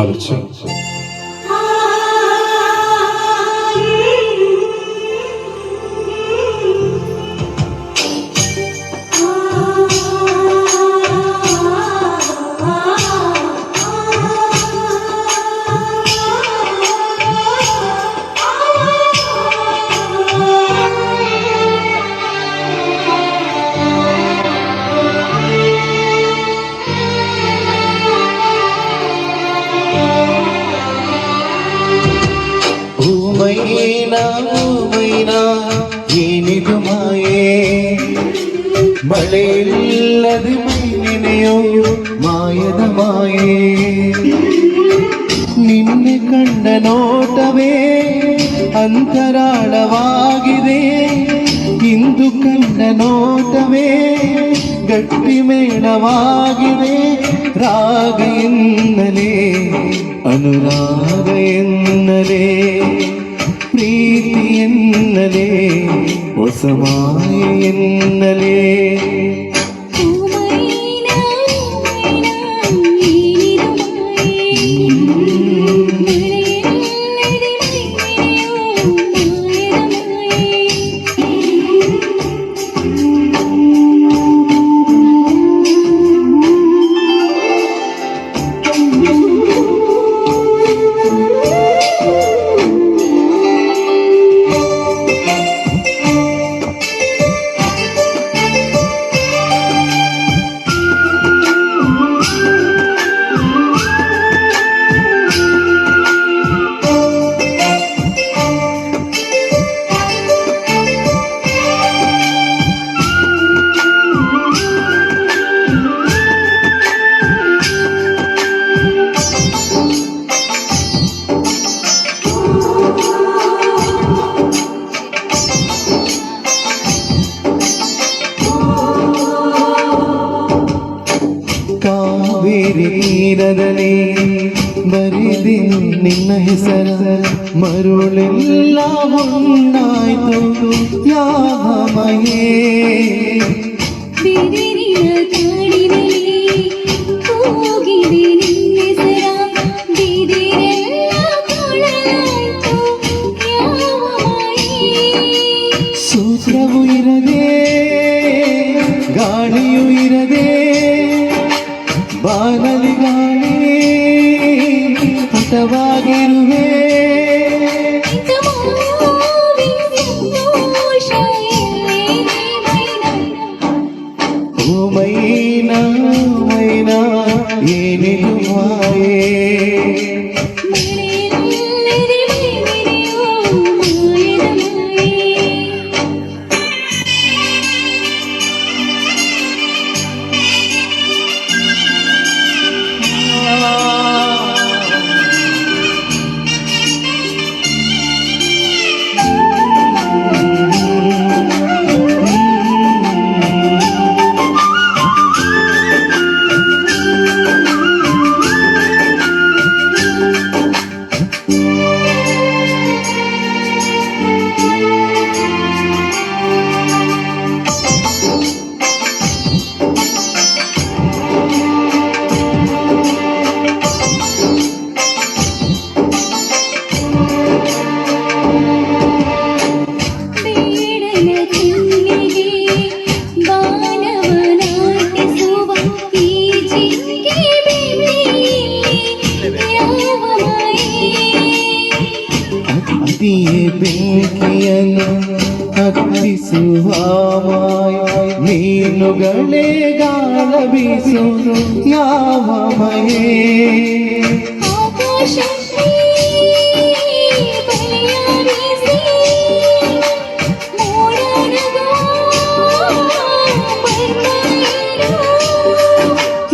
ఆలోచన ಏನಿದು ಮಾಯೆ ಮಳೆಯಿಲ್ಲದೆ ಮೈನೆನೆಯೋ ಮಾಯದ ಮಾಯೆ ನಿನ್ನೆ ಕಂಡ ನೋಟವೇ ಅಂತರಾಳವಾಗಿದೆ ಇಂದು ಕಂಡ ನೋಟವೇ ಗಟ್ಟಿ ಮೇಳವಾಗಿದೆ ರಾಗ ಎನ್ನಲೇ ಅನುರಾಗ ಎನ್ನಲೇ ಪ್ರೀತಿ ಎನ್ನಲೇ ಹೊಸ ಮಾಯೆ ಎನ್ನಲೇ ತೀರದಲ್ಲಿ ಬರಿದೆ ನಿನ್ನ ಹೆಸರ ಮರುಳೆಲ್ಲ ಹೊನ್ನಾಯ್ತು ಯಾವ ಮಯೇ ಸೂತ್ರವೂ ಇರದೆ ಗಾಳಿಯೂ ಇರದೆ ಬಾನಲಿ ಗಾಳಿ ಪಟವಾಗಿರುವೆ ಓ ಮೈನಾ ಮೈನಾ ಏನಿದು ಮಾಯೆ ಬೆಂಕಿಯನ್ನು ಹತ್ತಿಸುವ ಮೀನುಗಳೇ ಗಾಳ ಬೀಸು ಯಾವ ಮಯೇ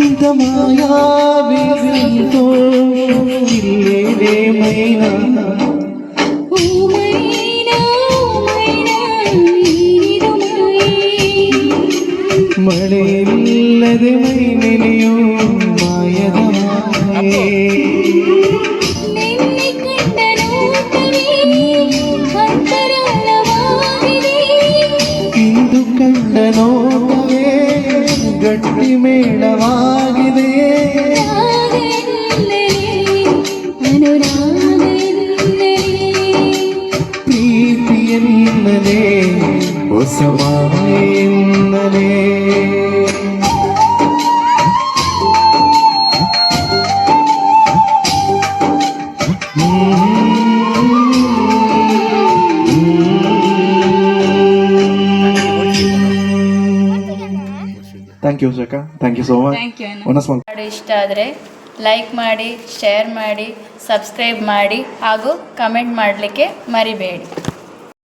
ಇಂಥ ಮಾಯಾವಿ ಸಂತೋಷ ಇಲ್ಲೇನೆ ಮೈನಾ ಮಳೆಯಿಲ್ಲದೆ ಮೈನೆನೆಯೋ ಮಾಯದ ಮಾಯೆ ನೋಟವೇ ಗಟ್ಟಿ ಮೇಳವಾಗಿದೆ. ಪ್ರೀತಿಯೆನ್ನಲೇ ಹೊಸ ಮಾಯೆನ್ನಲೇ. Thank you Shrekha, thank you so much. Thank you. Video ಇಷ್ಟ ಆದರೆ ಲೈಕ್ ಮಾಡಿ, ಶೇರ್ ಮಾಡಿ, ಸಬ್ಸ್ಕ್ರೈಬ್ ಮಾಡಿ ಹಾಗೂ ಕಮೆಂಟ್ ಮಾಡಲಿಕ್ಕೆ ಮರಿಬೇಡಿ.